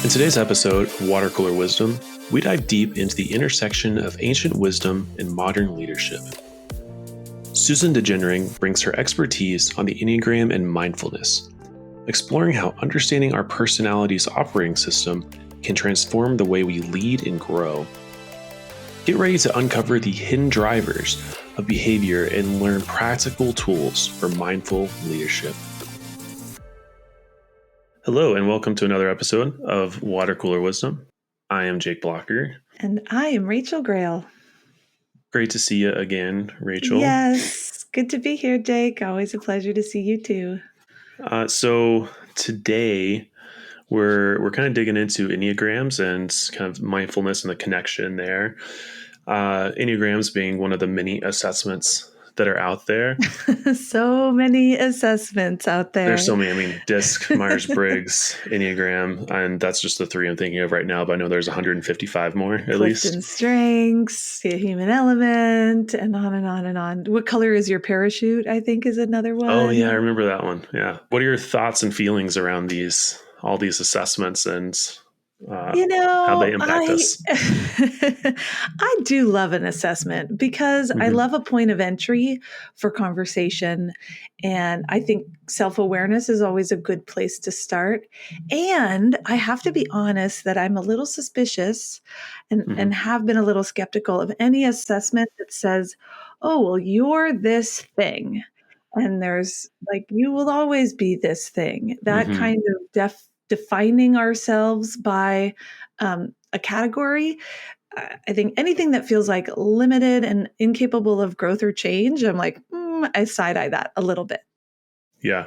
In today's episode of Water Cooler Wisdom, we dive deep into the intersection of ancient wisdom and modern leadership. Susan DeGenring brings her expertise on the Enneagram and mindfulness, exploring how understanding our personality's operating system can transform the way we lead and grow. Get ready to uncover the hidden drivers of behavior and learn practical tools for mindful leadership. Hello, and welcome to another episode of Water Cooler Wisdom. I am Jake Blocker. And I am Rachel Grail. Great to see you again, Rachel. Yes, good to be here, Jake. Always a pleasure to see you too. So today we're kind of digging into Enneagrams and kind of mindfulness and the connection there. Enneagrams being one of the many assessments that are out there. So many assessments out there. There's so many. I mean, DISC, Myers-Briggs, Enneagram, and that's just the three I'm thinking of right now. But I know there's 155 more at least. Clifton Strengths, the Human Element, and on and on and on. What color is your parachute? I think is another one. Oh yeah, I remember that one. Yeah. What are your thoughts and feelings around all these assessments and how they impact us? I do love an assessment because I love a point of entry for conversation. And I think self-awareness is always a good place to start. And I have to be honest that I'm a little suspicious and have been a little skeptical of any assessment that says, oh, well, you're this thing. And there's like, you will always be this thing. That kind of defining ourselves by a category. I think anything that feels like limited and incapable of growth or change, I'm like, I side-eye that a little bit. Yeah.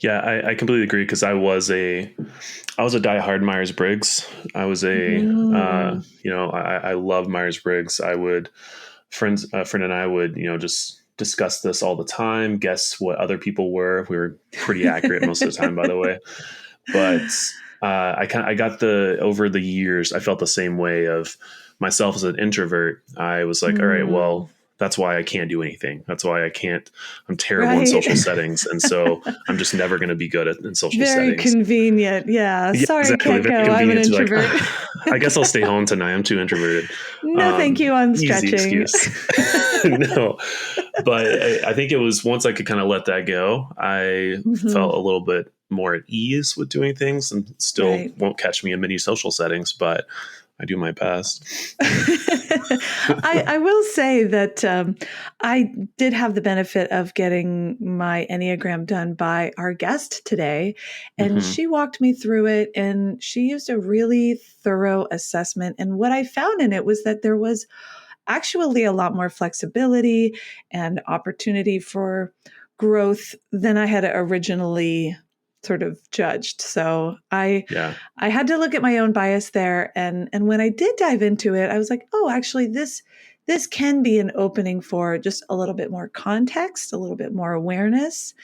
Yeah, I completely agree because I was a diehard Myers-Briggs. I was I love Myers-Briggs. A friend and I would, just discuss this all the time, guess what other people were. We were pretty accurate most of the time, by the way. But over the years, I felt the same way of myself as an introvert. I was like, all right, well, that's why I can't do anything. That's why I'm terrible in social settings. And so I'm just never going to be good in social settings. Very convenient. Yeah. Sorry, exactly. Can't go. I'm an introvert. I guess I'll stay home tonight. I'm too introverted. No, thank you on stretching. Easy excuse. No, but I think it was once I could kind of let that go, I felt a little bit more at ease with doing things, and still won't catch me in many social settings, but I do my best. I will say that I did have the benefit of getting my Enneagram done by our guest today, and she walked me through it, and she used a really thorough assessment. And what I found in it was that there was actually a lot more flexibility and opportunity for growth than I had originally sort of judged. So I had to look at my own bias there. And when I did dive into it, I was like, oh, actually this can be an opening for just a little bit more context, a little bit more awareness,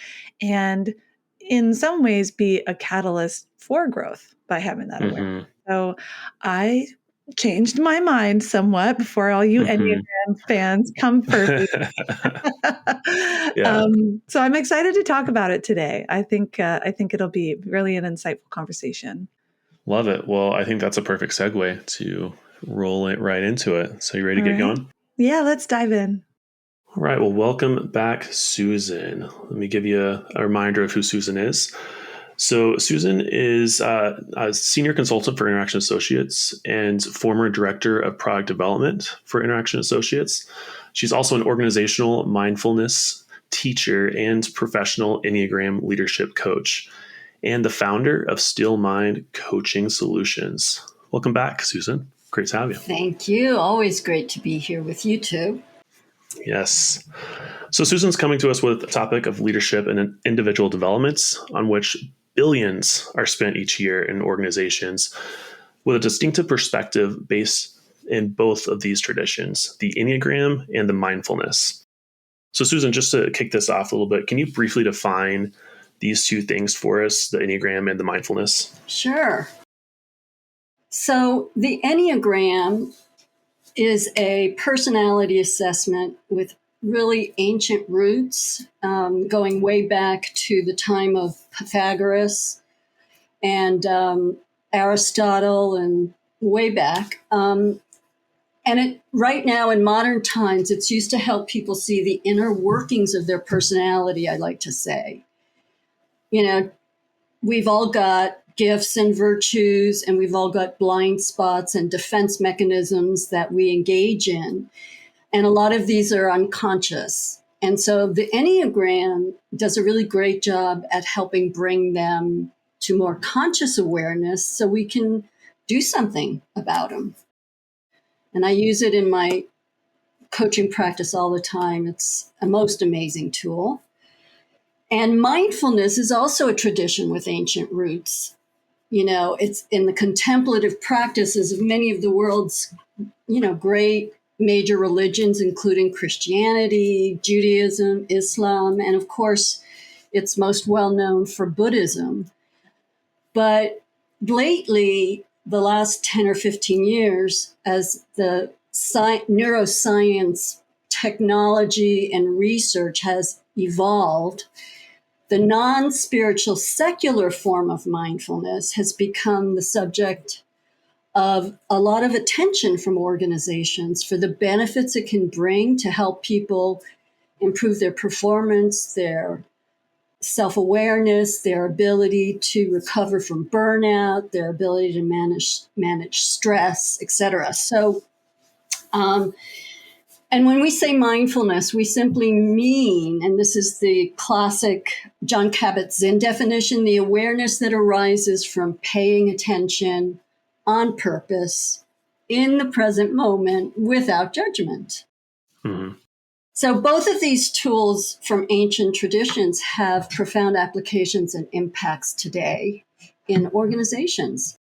and in some ways be a catalyst for growth by having that awareness. So I changed my mind somewhat before all you Enneagram fans come for me. So I'm excited to talk about it today. I think it'll be really an insightful conversation. Love it. Well, I think that's a perfect segue to roll it right into it. So you ready to get going? Yeah, let's dive in. All right. Well, welcome back, Susan. Let me give you a reminder of who Susan is. So Susan is a senior consultant for Interaction Associates and former director of product development for Interaction Associates. She's also an organizational mindfulness teacher and professional Enneagram leadership coach, and the founder of Still Mind Coaching Solutions. Welcome back, Susan. Great to have you. Thank you. Always great to be here with you too. Yes. So Susan's coming to us with a topic of leadership and individual developments on which billions are spent each year in organizations with a distinctive perspective based in both of these traditions, the Enneagram and the mindfulness. So Susan, just to kick this off a little bit, can you briefly define these two things for us, the Enneagram and the mindfulness? Sure. So the Enneagram is a personality assessment with really ancient roots, going way back to the time of Pythagoras. And Aristotle and way back. Right now in modern times, it's used to help people see the inner workings of their personality, I like to say. We've all got gifts and virtues, and we've all got blind spots and defense mechanisms that we engage in. And a lot of these are unconscious. And so the Enneagram does a really great job at helping bring them to more conscious awareness so we can do something about them. And I use it in my coaching practice all the time. It's a most amazing tool. And mindfulness is also a tradition with ancient roots. It's in the contemplative practices of many of the world's, great major religions, including Christianity, Judaism, Islam, and of course, it's most well known for Buddhism. But lately, the last 10 or 15 years, as the neuroscience technology and research has evolved, the non-spiritual secular form of mindfulness has become the subject of a lot of attention from organizations for the benefits it can bring to help people improve their performance, their self-awareness, their ability to recover from burnout, their ability to manage stress, etc. So, and when we say mindfulness, we simply mean, and this is the classic Jon Kabat-Zinn definition, the awareness that arises from paying attention on purpose in the present moment without judgment. Mm-hmm. So both of these tools from ancient traditions have profound applications and impacts today in organizations.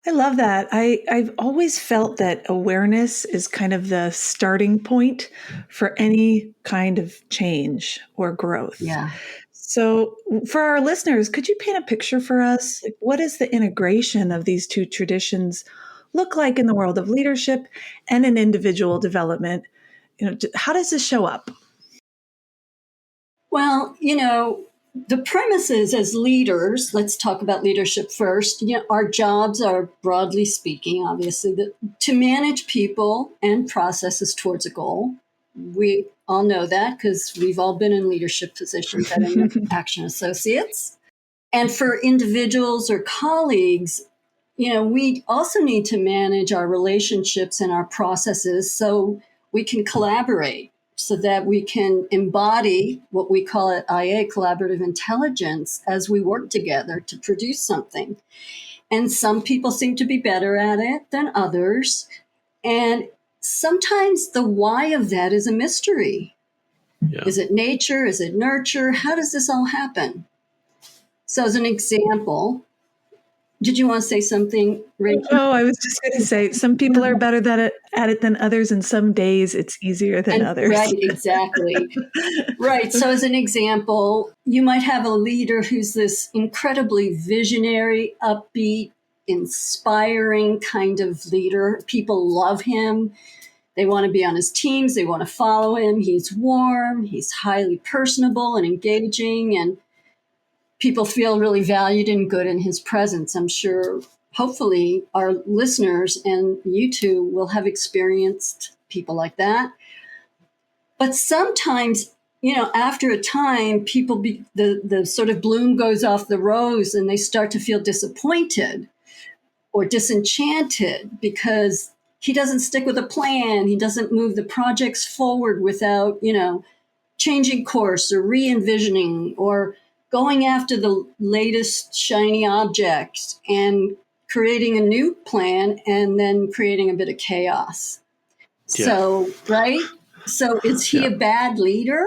I love that. I've always felt that awareness is kind of the starting point for any kind of change or growth. Yeah. So for our listeners, could you paint a picture for us? Like, what does the integration of these two traditions look like in the world of leadership and in individual development? How does this show up? Well, the premises as leaders, let's talk about leadership first. Our jobs are, broadly speaking, obviously, to manage people and processes towards a goal. We all know that because we've all been in leadership positions at Action Associates. And for individuals or colleagues, we also need to manage our relationships and our processes so we can collaborate, so that we can embody what we call at IA collaborative intelligence as we work together to produce something. And some people seem to be better at it than others. And sometimes the why of that is a mystery. Yeah. Is it nature? Is it nurture? How does this all happen? So as an example, did you want to say something, Rachel? Oh, I was just going to say, some people are better at it than others, and some days it's easier than others. Right, exactly. Right. So as an example, you might have a leader who's this incredibly visionary, upbeat, inspiring kind of leader. People love him. They want to be on his teams. They want to follow him. He's warm. He's highly personable and engaging, and people feel really valued and good in his presence. I'm sure, hopefully, our listeners and you two will have experienced people like that. But sometimes, after a time, people, the sort of bloom goes off the rose and they start to feel disappointed or disenchanted because he doesn't stick with a plan. He doesn't move the projects forward without, changing course or re-envisioning or going after the latest shiny object and creating a new plan and then creating a bit of chaos. Yeah. So, right? So is he a bad leader?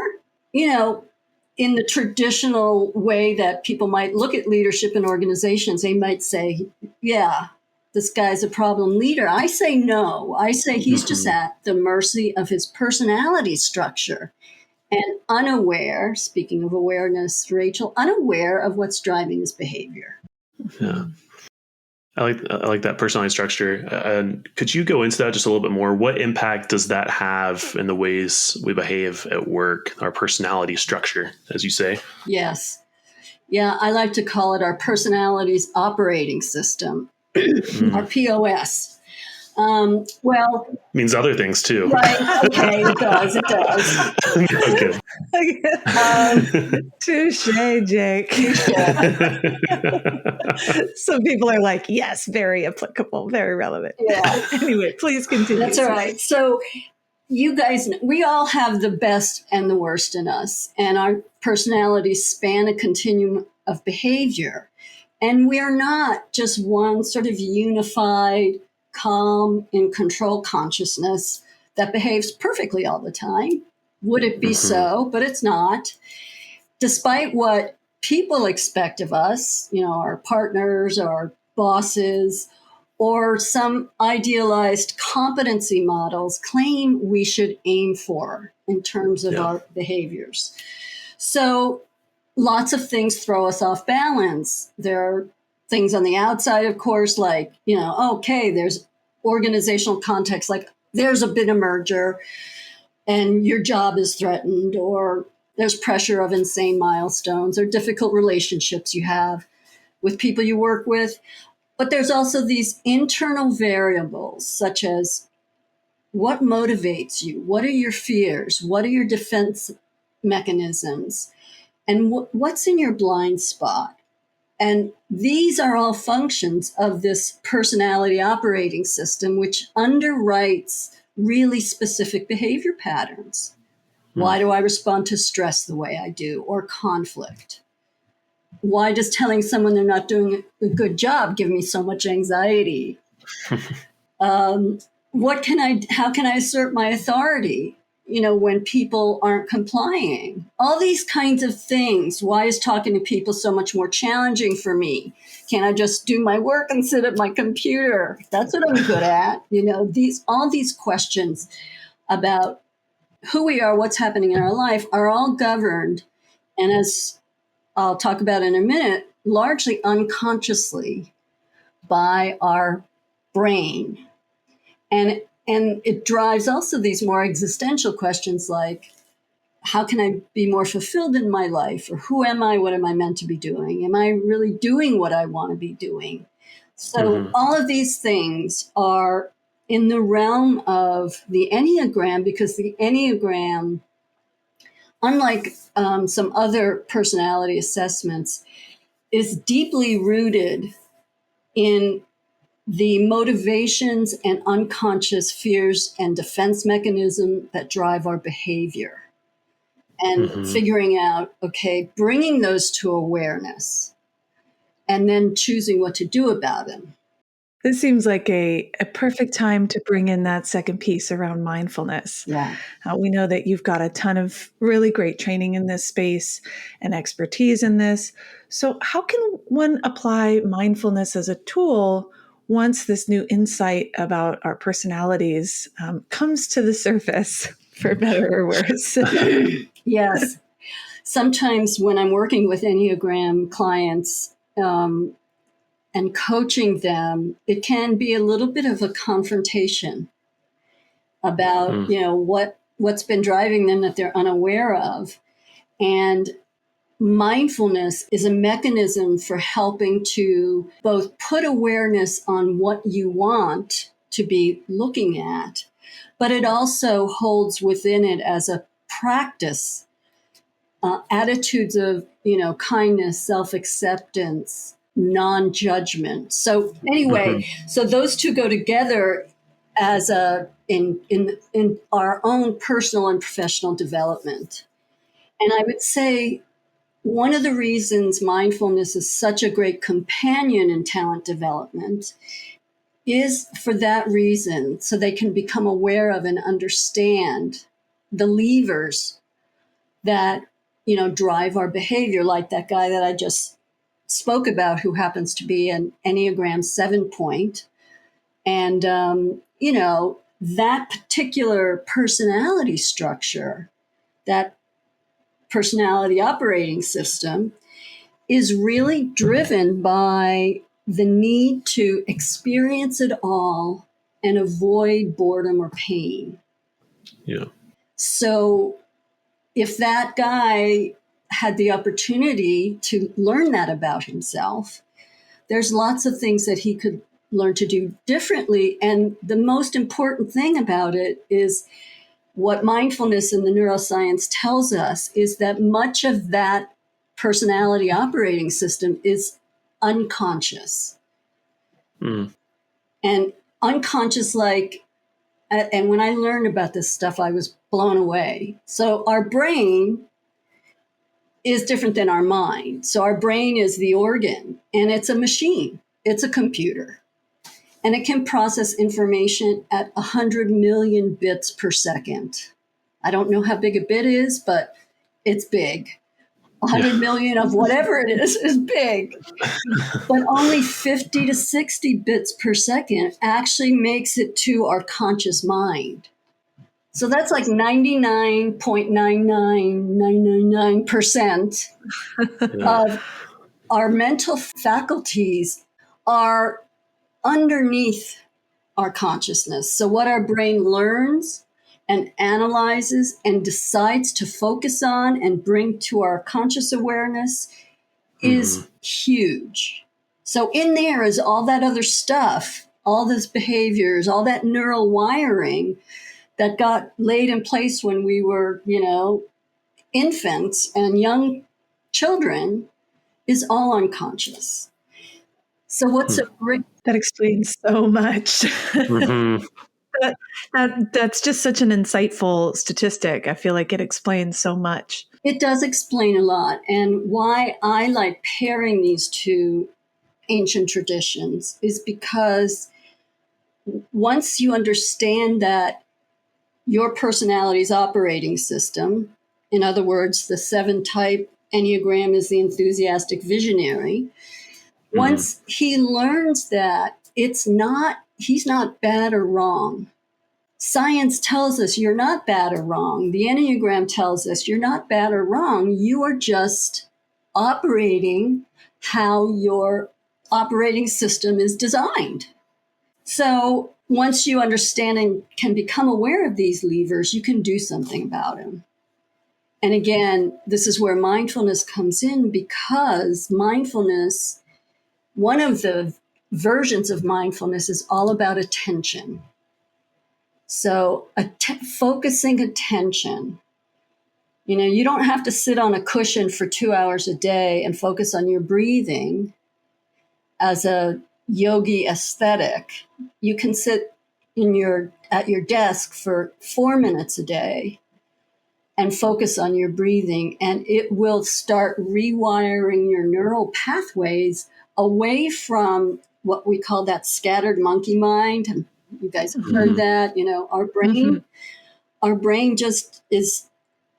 In the traditional way that people might look at leadership in organizations, they might say, yeah, this guy's a problem leader. I say no. I say he's just at the mercy of his personality structure. And unaware, speaking of awareness, Rachel, unaware of what's driving his behavior. Yeah. I like that personality structure. Could you go into that just a little bit more? What impact does that have in the ways we behave at work, our personality structure, as you say? Yes. Yeah, I like to call it our personality's operating system. our POS. Well, means other things too. Right. Okay. It does. It does. Okay. Touche, Jake. Some people are like, yes, very applicable, very relevant. Yeah. Anyway, please continue. That's all right. So you guys, we all have the best and the worst in us, and our personalities span a continuum of behavior. And we're not just one sort of unified, calm, in control consciousness that behaves perfectly all the time. Would it be so? But it's not. Despite what people expect of us, our partners, our bosses, or some idealized competency models claim we should aim for in terms of our behaviors. So lots of things throw us off balance. There are things on the outside, of course, like, okay, there's organizational context, like there's been a merger and your job is threatened, or there's pressure of insane milestones or difficult relationships you have with people you work with. But there's also these internal variables, such as what motivates you? What are your fears? What are your defense mechanisms? And what's in your blind spot? And these are all functions of this personality operating system, which underwrites really specific behavior patterns. Why do I respond to stress the way I do, or conflict? Why does telling someone they're not doing a good job give me so much anxiety? How can I assert my authority, when people aren't complying? All these kinds of things. Why is talking to people so much more challenging for me? Can't I just do my work and sit at my computer? That's what I'm good at. All these questions about who we are, what's happening in our life, are all governed, and as I'll talk about in a minute, largely unconsciously by our brain. And it drives also these more existential questions like, how can I be more fulfilled in my life? Or who am I? What am I meant to be doing? Am I really doing what I want to be doing? So all of these things are in the realm of the Enneagram, because the Enneagram, unlike some other personality assessments, is deeply rooted in the motivations and unconscious fears and defense mechanism that drive our behavior. And figuring out, okay, bringing those to awareness and then choosing what to do about them. This seems like a perfect time to bring in that second piece around mindfulness. Yeah. We know that you've got a ton of really great training in this space and expertise in this. So how can one apply mindfulness as a tool once this new insight about our personalities comes to the surface, for better or worse? Yes. Sometimes when I'm working with Enneagram clients, and coaching them, it can be a little bit of a confrontation about, what's been driving them that they're unaware of. And mindfulness is a mechanism for helping to both put awareness on what you want to be looking at, but it also holds within it as a practice attitudes of, kindness, self-acceptance, non-judgment. So anyway, so those two go together as in our own personal and professional development. And I would say one of the reasons mindfulness is such a great companion in talent development is for that reason, so they can become aware of and understand the levers that, drive our behavior, like that guy that I just spoke about, who happens to be an Enneagram 7-point. And, that particular personality structure, that personality operating system, is really driven by the need to experience it all and avoid boredom or pain. Yeah. So if that guy had the opportunity to learn that about himself, there's lots of things that he could learn to do differently. And the most important thing about it is what mindfulness and the neuroscience tells us is that much of that personality operating system is unconscious. And unconscious, like, and when I learned about this stuff, I was blown away. So our brain is different than our mind. So our brain is the organ, and it's a machine. It's a computer. And it can process information at 100 million bits per second. I don't know how big a bit is, but it's big. 100 million of whatever it is big. But only 50 to 60 bits per second actually makes it to our conscious mind. So that's like 99.99999% of our mental faculties are underneath our consciousness. So what our brain learns and analyzes and decides to focus on and bring to our conscious awareness is huge. So in there is all that other stuff, all those behaviors, all that neural wiring that got laid in place when we were, infants and young children is all unconscious. So what's a great... That explains so much. That's just such an insightful statistic. I feel like it explains so much. It does explain a lot. And why I like pairing these two ancient traditions is because once you understand that your personality's operating system, in other words, the 7-type Enneagram is the enthusiastic visionary, once he learns that he's not bad or wrong. Science tells us you're not bad or wrong. The Enneagram tells us you're not bad or wrong. You are just operating how your operating system is designed. So once you understand and can become aware of these levers, you can do something about them. And again, this is where mindfulness comes in, because mindfulness, one of the versions of mindfulness is all about attention. So focusing attention. You don't have to sit on a cushion for 2 hours a day and focus on your breathing as a yogi aesthetic. You can sit at your desk for 4 minutes a day and focus on your breathing, and it will start rewiring your neural pathways away from what we call that scattered monkey mind. And you guys have heard that, our brain just is,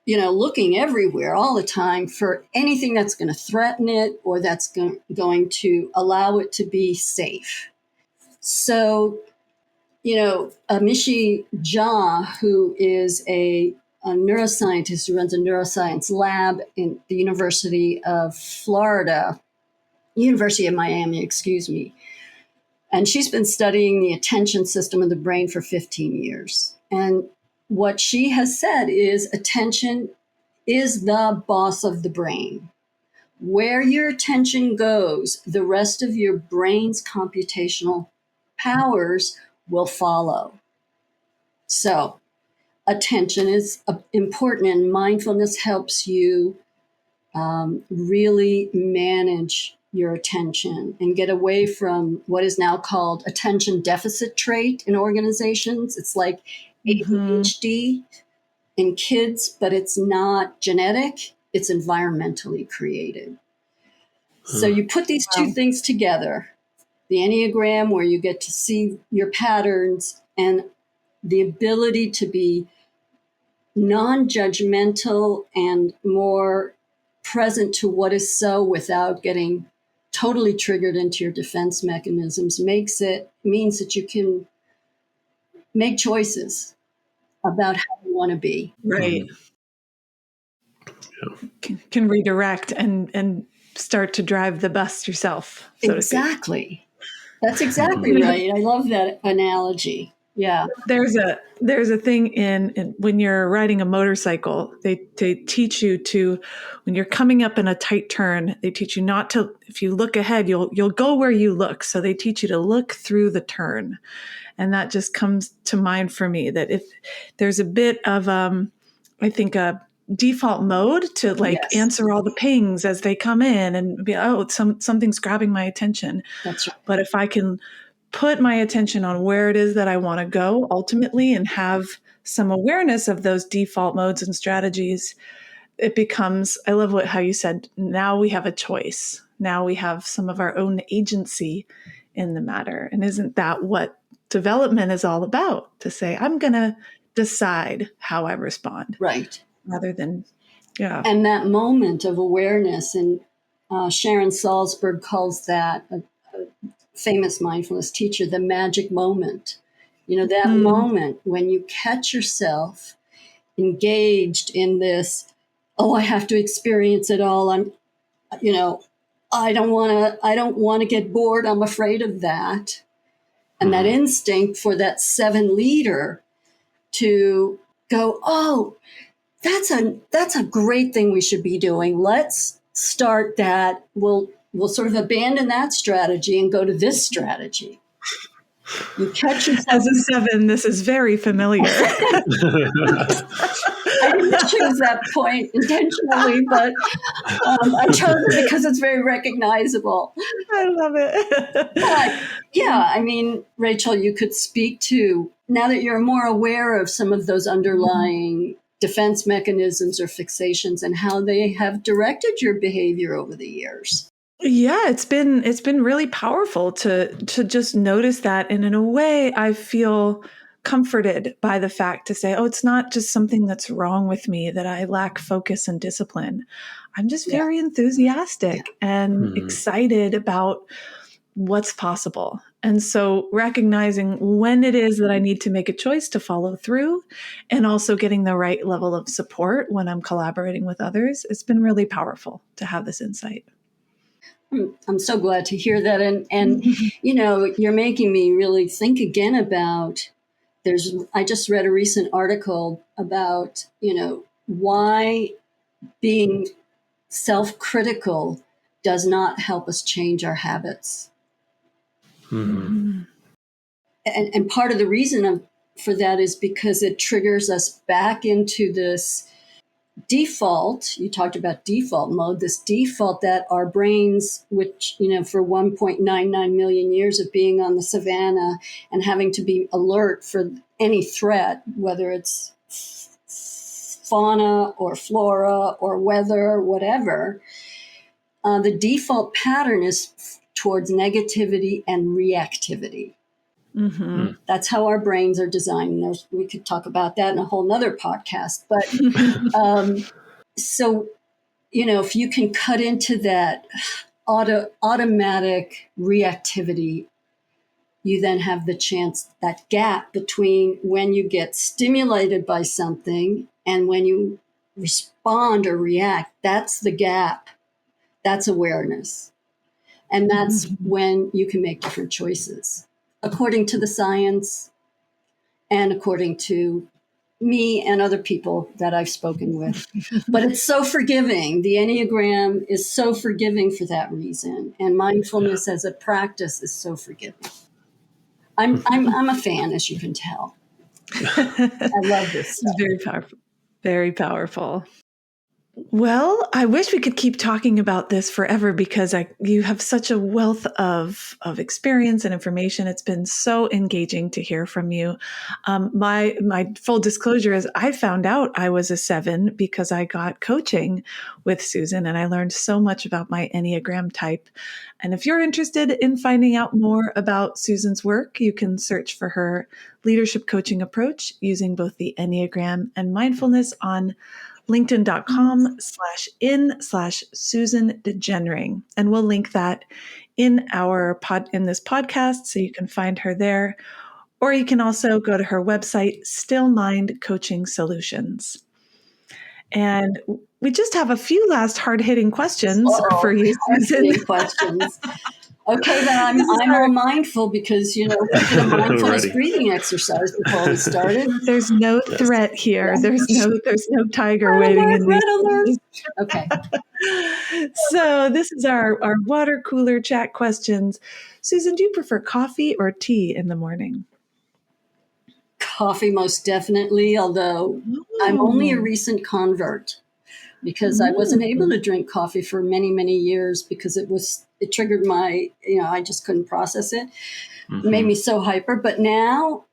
looking everywhere all the time for anything that's going to threaten it or that's going to allow it to be safe. So, Amishi Jha, who is a neuroscientist who runs a neuroscience lab in the University of Miami, and she's been studying the attention system of the brain for 15 years. And what she has said is attention is the boss of the brain. Where your attention goes, the rest of your brain's computational powers will follow. So attention is important, and mindfulness helps you really manage your attention and get away from what is now called attention deficit trait in organizations. It's like ADHD in kids, but it's not genetic, it's environmentally created. So you put these two things together, the Enneagram, where you get to see your patterns, and the ability to be non-judgmental and more present to what is so without getting totally triggered into your defense mechanisms, means that you can make choices about how you want to be. Right. Can redirect and start to drive the bus yourself. So exactly. That's exactly right. I love that analogy. Yeah. There's a thing in when you're riding a motorcycle, they teach you to, when you're coming up in a tight turn, they teach you not to, if you look ahead, you'll go where you look. So they teach you to look through the turn. And that just comes to mind for me, that if there's a bit of, I think, a default mode to like Yes. answer all the pings as they come in and be, oh, something's grabbing my attention. That's right. But if I can put my attention on where it is that I want to go ultimately and have some awareness of those default modes and strategies, it becomes, I love how you said, now we have a choice. Now we have some of our own agency in the matter. And isn't that what development is all about? To say, I'm going to decide how I respond. Right. Rather than, yeah. And that moment of awareness, and Sharon Salzberg calls that, a famous mindfulness teacher, the magic moment. That moment when you catch yourself engaged in this, oh, I have to experience it all. I don't want to get bored. I'm afraid of that. And that instinct for that 7 leader to go, oh, that's a great thing we should be doing. Let's start that. We'll sort of abandon that strategy and go to this strategy. You catch yourself. As a 7, this is very familiar. I didn't choose that point intentionally, but I chose it because it's very recognizable. I love it. But yeah, I mean, Rachel, you could speak to, now that you're more aware of some of those underlying defense mechanisms or fixations and how they have directed your behavior over the years. Yeah, it's been really powerful to just notice that. And in a way, I feel comforted by the fact to say, oh, it's not just something that's wrong with me, that I lack focus and discipline. I'm just very enthusiastic and excited about what's possible. And so recognizing when it is that I need to make a choice to follow through, and also getting the right level of support when I'm collaborating with others, it's been really powerful to have this insight. I'm so glad to hear that. And you're making me really think again about, I just read a recent article about, why being self-critical does not help us change our habits. And part of the reason for that is because it triggers us back into this default. You talked about default mode, this default that our brains, which, for 1.99 million years of being on the savannah and having to be alert for any threat, whether it's fauna or flora or weather, whatever, the default pattern is towards negativity and reactivity. That's how our brains are designed. We could talk about that in a whole nother podcast. But so, if you can cut into that automatic reactivity, you then have the chance, that gap between when you get stimulated by something and when you respond or react, that's the gap. That's awareness. And that's when you can make different choices, according to the science and according to me and other people that I've spoken with. But it's so forgiving. The Enneagram is so forgiving for that reason. And mindfulness as a practice is so forgiving. I'm a fan, as you can tell. I love this stuff. Very powerful. Very powerful. Well, I wish we could keep talking about this forever, because you have such a wealth of experience and information. It's been so engaging to hear from you. My full disclosure is I found out I was a 7 because I got coaching with Susan, and I learned so much about my Enneagram type. And if you're interested in finding out more about Susan's work, you can search for her leadership coaching approach using both the Enneagram and mindfulness on linkedin.com/in/Susan DeGenring. And we'll link that in this podcast, so you can find her there. Or you can also go to her website, Still Mind Coaching Solutions. And we just have a few last hard-hitting questions for you, Susan. Questions. Okay, then I'm all mindful because, we did a mindfulness breathing exercise before we started. There's no threat here. There's no tiger waiting in Red the alert. Okay. So this is our water cooler chat questions. Susan, do you prefer coffee or tea in the morning? Coffee, most definitely, although I'm only a recent convert because I wasn't able to drink coffee for many, many years because it triggered my, I just couldn't process it. It made me so hyper. But now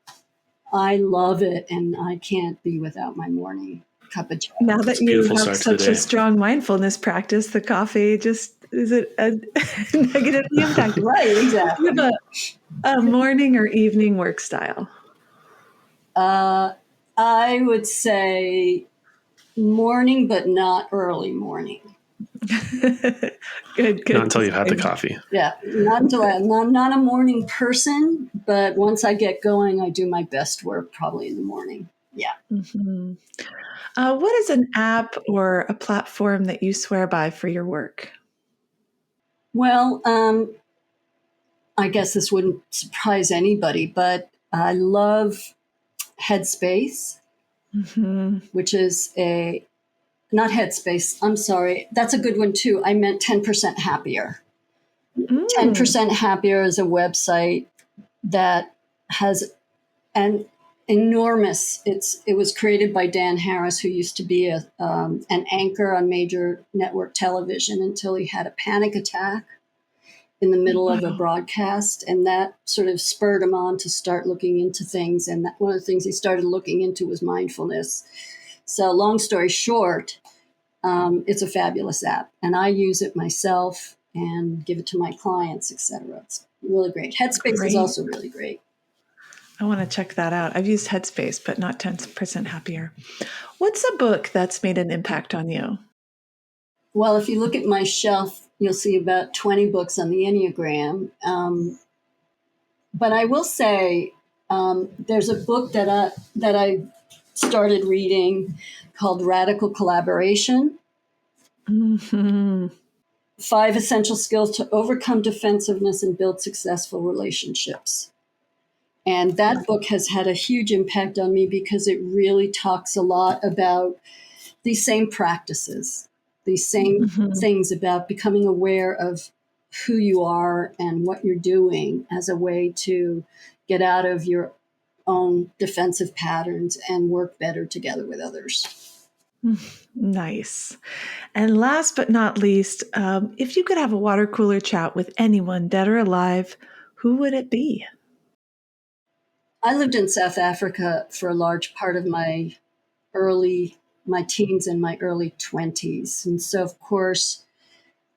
I love it and I can't be without my morning cup of joe. Now that you have such a strong mindfulness practice, the coffee just is it a negatively impacted. Right, exactly. You have a morning or evening work style? I would say morning, but not early morning. Good. Not until you've had the coffee. Yeah, not until I'm not a morning person, but once I get going, I do my best work probably in the morning. Yeah. Mm-hmm. What is an app or a platform that you swear by for your work? Well, I guess this wouldn't surprise anybody, but I love Headspace, which is not Headspace. I'm sorry. That's a good one too. I meant 10% Happier. 10% Happier is a website that has an enormous, it was created by Dan Harris, who used to be an anchor on major network television until he had a panic attack in the middle of a broadcast. And that sort of spurred him on to start looking into things. And one of the things he started looking into was mindfulness. So long story short, it's a fabulous app. And I use it myself and give it to my clients, etc. It's really great. Headspace is also really great. I want to check that out. I've used Headspace, but not 10% Happier. What's a book that's made an impact on you? Well, if you look at my shelf, you'll see about 20 books on the Enneagram. But I will say there's a book that I started reading called Radical Collaboration. 5 Essential Skills to Overcome Defensiveness and Build Successful Relationships. And that book has had a huge impact on me because it really talks a lot about these same practices, these same things about becoming aware of who you are and what you're doing as a way to get out of your own defensive patterns and work better together with others. Nice. And last but not least, if you could have a water cooler chat with anyone, dead or alive, who would it be? I lived in South Africa for a large part of my teens and my early 20s. And so, of course,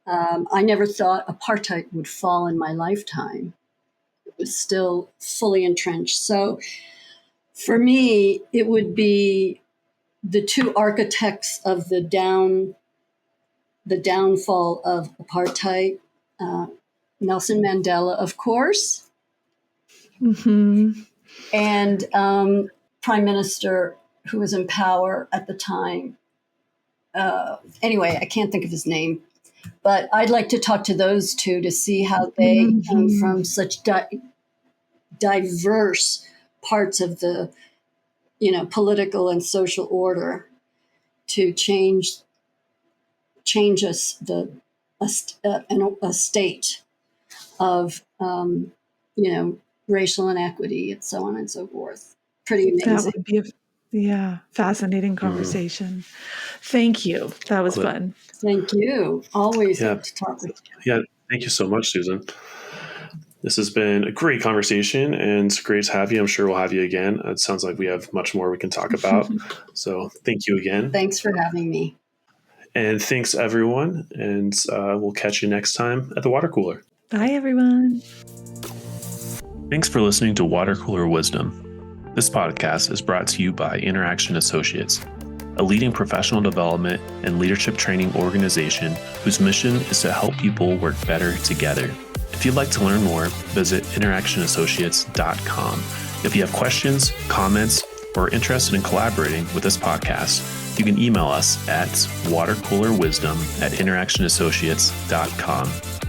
I never thought apartheid would fall in my lifetime. It was still fully entrenched. So for me, it would be the two architects of the downfall of apartheid, Nelson Mandela, of course, and Prime Minister who was in power at the time. Anyway, I can't think of his name, but I'd like to talk to those two to see how they came from such diverse parts of the, political and social order to change us a state of, racial inequity and so on and so forth. Pretty amazing. That would be a fascinating conversation. Thank you. That was fun. Thank you. Always good to talk with you. Yeah, thank you so much, Susan. This has been a great conversation and great to have you. I'm sure we'll have you again. It sounds like we have much more we can talk about. So thank you again. Thanks for having me. And thanks, everyone. And we'll catch you next time at the water cooler. Bye, everyone. Thanks for listening to Water Cooler Wisdom. This podcast is brought to you by Interaction Associates, a leading professional development and leadership training organization whose mission is to help people work better together. If you'd like to learn more, visit interactionassociates.com. If you have questions, comments, or are interested in collaborating with this podcast, you can email us at watercoolerwisdom@interactionassociates.com.